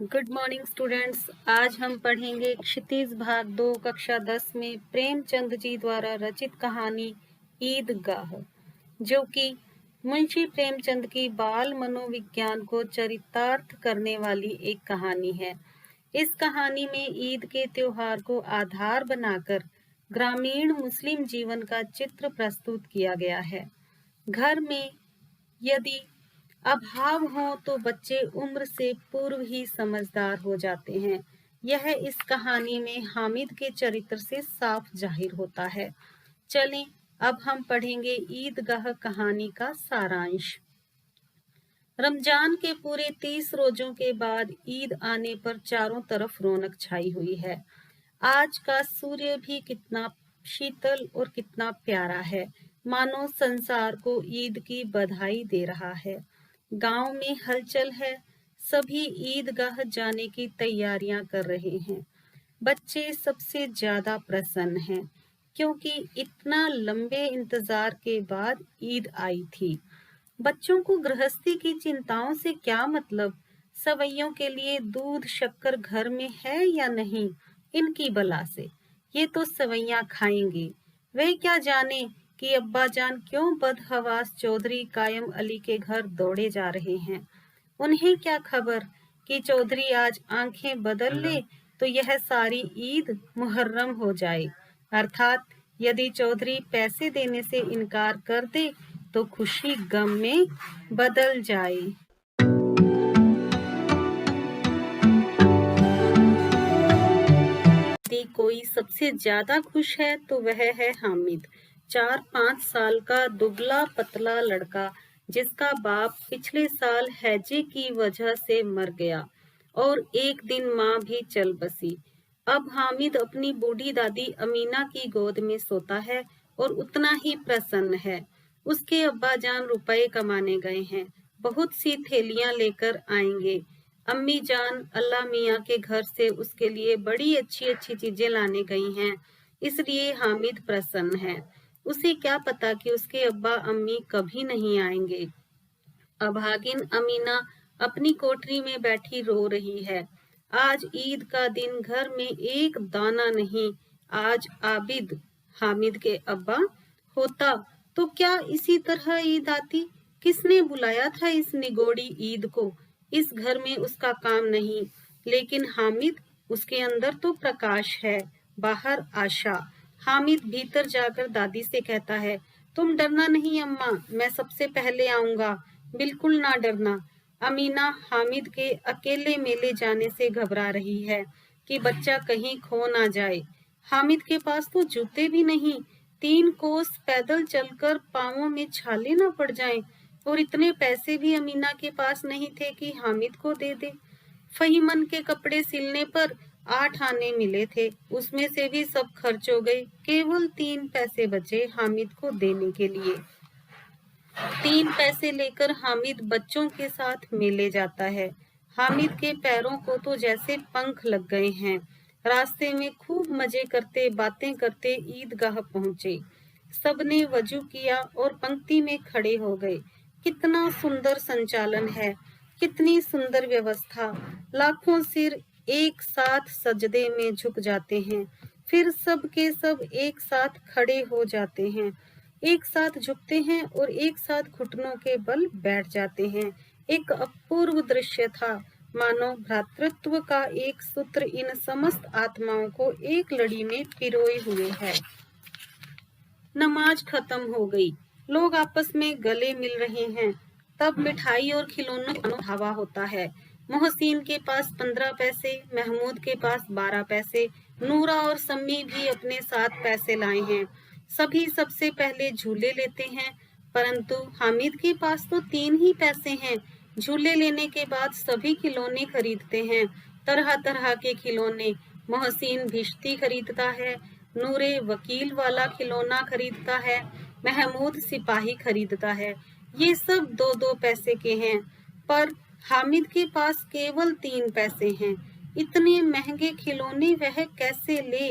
Good morning students. आज हम पढ़ेंगे क्षितिज भाग 2 कक्षा 10 में प्रेमचंद जी द्वारा रचित कहानी ईदगाह, जो कि मुंशी प्रेमचंद की बाल मनोविज्ञान को चरितार्थ करने वाली एक कहानी है। इस कहानी में ईद के त्योहार को आधार बनाकर ग्रामीण मुस्लिम जीवन का चित्र प्रस्तुत किया गया है। घर में यदि अभाव हो तो बच्चे उम्र से पूर्व ही समझदार हो जाते हैं। यह इस कहानी में हामिद के चरित्र से साफ जाहिर होता है। चलें अब हम पढ़ेंगे ईदगाह कहानी का सारांश। रमजान के पूरे 30 रोजों के बाद ईद आने पर चारों तरफ रौनक छाई हुई है। आज का सूर्य भी कितना शीतल और कितना प्यारा है, मानो संसार को ईद की बधाई दे रहा है। गांव में हलचल है, सभी ईदगाह जाने की तैयारियां कर रहे हैं। बच्चे सबसे ज्यादा प्रसन्न हैं, क्योंकि इतना लंबे इंतजार के बाद ईद आई थी। बच्चों को गृहस्थी की चिंताओं से क्या मतलब? सवैयों के लिए दूध शक्कर घर में है या नहीं, इनकी बला से। ये तो सवैयां खाएंगे। वे क्या जाने कि अब्बा जान क्यों बदहवास चौधरी कायम अली के घर दौड़े जा रहे हैं। उन्हें क्या खबर कि चौधरी आज आंखें बदल ले तो यह सारी ईद मुहर्रम हो जाए। अर्थात यदि चौधरी पैसे देने से इनकार कर दे तो खुशी गम में बदल जाए। यदि कोई सबसे ज्यादा खुश है तो वह है हामिद, 4-5 साल का दुबला पतला लड़का, जिसका बाप पिछले साल हैजे की वजह से मर गया और एक दिन माँ भी चल बसी। अब हामिद अपनी बूढ़ी दादी अमीना की गोद में सोता है और उतना ही प्रसन्न है। उसके अब्बा जान रुपए कमाने गए हैं, बहुत सी थैलियां लेकर आएंगे। अम्मी जान अल्लाह मियाँ के घर से उसके लिए बड़ी अच्छी अच्छी चीजें लाने गई हैं, इसलिए हामिद प्रसन्न है। उसे क्या पता कि उसके अब्बा अम्मी कभी नहीं आएंगे। अभागिन अमीना अपनी कोठरी में बैठी रो रही है। आज ईद का दिन, घर में एक दाना नहीं। आज आबिद हामिद के अब्बा होता तो क्या इसी तरह ईद आती? किसने बुलाया था इस निगोड़ी ईद को? इस घर में उसका काम नहीं, लेकिन हामिद, उसके अंदर तो प्रकाश है, बाहर आशा। हामिद भीतर जाकर दादी से कहता है, तुम डरना नहीं अम्मा, मैं सबसे पहले आऊंगा, बिल्कुल ना डरना। अमीना हामिद के अकेले मेले जाने से घबरा रही है कि बच्चा कहीं खो ना जाए। हामिद के पास तो जूते भी नहीं, 3 कोस पैदल चलकर पांवों में छाले न पड़ जाएं, और इतने पैसे भी अमीना के पास नहीं थे कि हामिद को दे दे। फहीमन के कपड़े सिलने पर 8 आने मिले थे, उसमें से भी सब खर्च हो गए। केवल 3 पैसे बचे हामिद को देने के लिए। 3 पैसे लेकर हामिद बच्चों के साथ मेले जाता है। हामिद के पैरों को तो जैसे पंख लग गए हैं। रास्ते में खूब मजे करते बातें करते ईदगाह पहुंचे। सबने वजू किया और पंक्ति में खड़े हो गए। कितना सुंदर संचालन है, कितनी सुंदर व्यवस्था। लाखों सिर एक साथ सजदे में झुक जाते हैं, फिर सब के सब एक साथ खड़े हो जाते हैं, एक साथ झुकते हैं और एक साथ घुटनों के बल बैठ जाते हैं। एक अपूर्व दृश्य था, मानो भ्रातृत्व का एक सूत्र इन समस्त आत्माओं को एक लड़ी में पिरोए हुए है। नमाज खत्म हो गई, लोग आपस में गले मिल रहे हैं। तब मिठाई और खिलौनों का हवा होता है। मोहसिन के पास 15 पैसे, महमूद के पास 12 पैसे, नूरा और सम्मी भी अपने साथ पैसे लाए हैं। सभी सबसे पहले झूले लेते हैं, परंतु हामिद के पास तो 3 ही पैसे हैं। झूले लेने के बाद सभी खिलौने खरीदते हैं, तरह तरह के खिलौने। मोहसिन भिश्ती खरीदता है, नूरे वकील वाला खिलौना खरीदता है, महमूद सिपाही खरीदता है। ये सब 2-2 पैसे के हैं, पर हामिद के पास केवल 3 पैसे हैं। इतने महंगे खिलौने वह कैसे ले?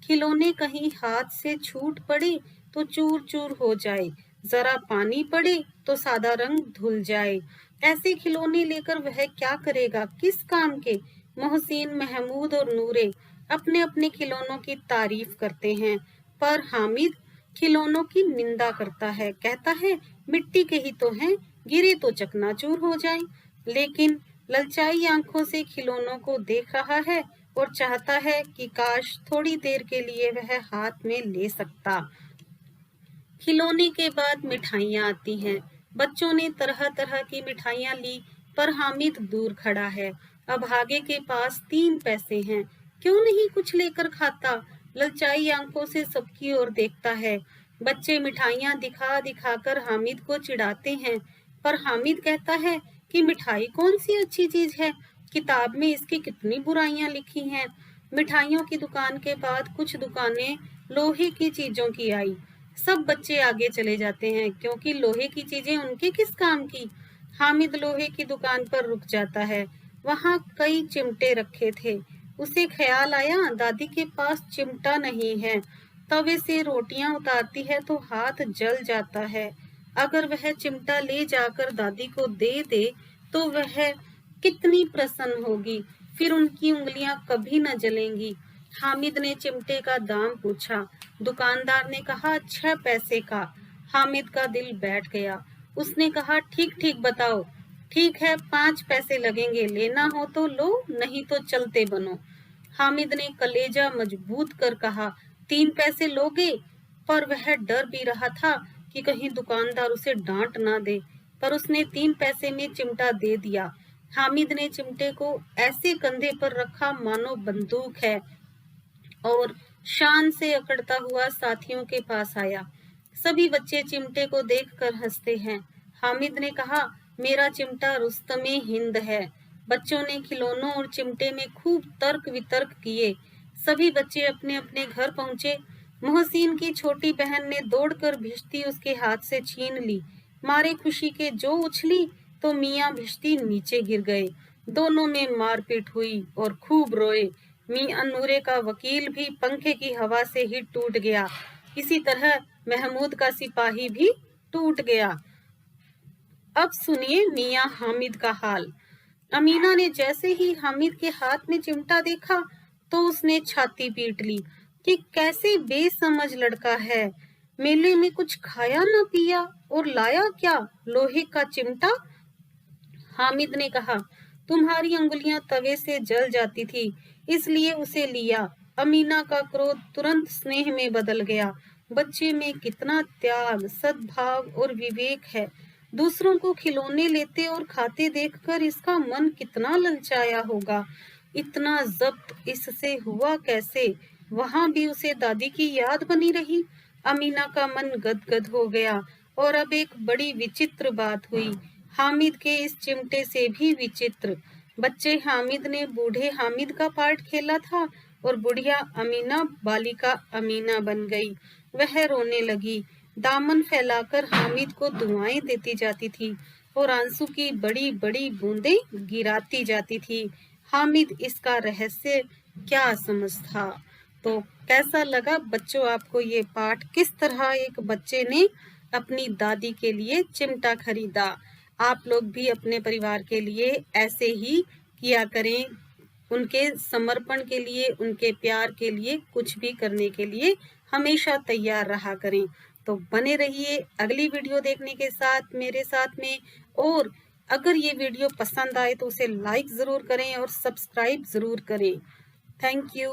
खिलौने कहीं हाथ से छूट पड़े तो चूर चूर हो जाए, जरा पानी पड़े तो सादा रंग धुल जाए। ऐसे खिलौने लेकर वह क्या करेगा, किस काम के? मोहसिन, महमूद और नूरे अपने अपने खिलौनों की तारीफ करते हैं, पर हामिद खिलौनों की निंदा करता है। कहता है मिट्टी के ही तो हैं, गिरे तो चकनाचूर हो जाएं। लेकिन ललचाई आंखों से खिलौनों को देख रहा है और चाहता है कि काश थोड़ी देर के लिए वह हाथ में ले सकता। खिलौने के बाद मिठाइयाँ आती हैं। बच्चों ने तरह तरह की मिठाइयाँ ली, पर हामिद दूर खड़ा है। अब आगे के पास 3 पैसे हैं, क्यों नहीं कुछ लेकर खाता? ललचाई आंखों से सबकी ओर देखता है। बच्चे मिठाइयाँ दिखा दिखाकर हामिद को चिढ़ाते हैं, पर हामिद कहता है कि मिठाई कौन सी अच्छी चीज है, किताब में इसकी कितनी बुराइयां लिखी हैं। मिठाइयों की दुकान के बाद कुछ दुकानें लोहे की चीजों की आई। सब बच्चे आगे चले जाते हैं, क्योंकि लोहे की चीजें उनके किस काम की। हामिद लोहे की दुकान पर रुक जाता है। वहाँ कई चिमटे रखे थे। उसे ख्याल आया दादी के पास चिमटा नहीं है। तवे से रोटियां उतारती है तो हाथ जल जाता है। अगर वह चिमटा ले जाकर दादी को दे दे तो वह कितनी प्रसन्न होगी, फिर उनकी उंगलियां कभी न जलेंगी। हामिद ने चिमटे का दाम पूछा। दुकानदार ने कहा 6 पैसे का। हामिद का दिल बैठ गया। उसने कहा ठीक ठीक बताओ। ठीक है, 5 पैसे लगेंगे, लेना हो तो लो, नहीं तो चलते बनो। हामिद ने कलेजा मजबूत कर कहा 3 पैसे लोगे? पर वह डर भी रहा था कि कहीं दुकानदार उसे डांट ना दे, पर उसने 3 पैसे में चिमटा दे दिया। हामिद ने चिमटे को ऐसे कंधे पर रखा मानो बंदूक है और शान से अकड़ता हुआ साथियों के पास आया। सभी बच्चे चिमटे को देखकर हंसते हैं। हामिद ने कहा मेरा चिमटा रुस्तमे हिंद है। बच्चों ने खिलौनों और चिमटे में खूब तर्क वितर्क किए। सभी बच्चे अपने अपने घर पहुंचे। मोहसिन की छोटी बहन ने दौड़कर भिश्ती उसके हाथ से छीन ली। मारे खुशी के जो उछली तो मियाँ भिश्ती नीचे गिर गए। दोनों में मारपीट हुई और खूब रोए। मियाँ नूरे का वकील भी पंखे की हवा से ही टूट गया। इसी तरह महमूद का सिपाही भी टूट गया। अब सुनिए मियाँ हामिद का हाल। अमीना ने जैसे ही हामिद के हाथ में चिमटा देखा तो उसने छाती पीट ली कि कैसे बेसमझ लड़का है। मेले में कुछ खाया न पिया और लाया क्या, लोहे का चिमटा। हामिद ने कहा तुम्हारी अंगुलियां तवे से जल जाती थी, इसलिए उसे लिया। अमीना का क्रोध तुरंत स्नेह में बदल गया। बच्चे में कितना त्याग, सद्भाव और विवेक है। दूसरों को खिलौने लेते और खाते देखकर इसका मन कितना ललचाया होगा। इतना जब्त इससे हुआ कैसे? वहां भी उसे दादी की याद बनी रही। अमीना का मन गदगद हो गया। और अब एक बड़ी विचित्र बात हुई। हामिद के इस चिमटे से भी विचित्र। बच्चे हामिद ने बूढ़े हामिद का पार्ट खेला था और बुढ़िया अमीना बालिका अमीना बन गई। वह रोने लगी, दामन फैलाकर हामिद को दुआएं देती जाती थी और आंसू की बड़ी बड़ी बूंदें गिराती जाती थी। हामिद इसका रहस्य क्या समझता? तो कैसा लगा बच्चों आपको ये पाठ? किस तरह एक बच्चे ने अपनी दादी के लिए चिमटा खरीदा। आप लोग भी अपने परिवार के लिए ऐसे ही किया करें। उनके समर्पण के लिए, उनके प्यार के लिए, कुछ भी करने के लिए हमेशा तैयार रहा करें। तो बने रहिए अगली वीडियो देखने के साथ मेरे साथ में। और अगर ये वीडियो पसंद आए तो उसे लाइक ज़रूर करें और सब्सक्राइब ज़रूर करें। Thank you.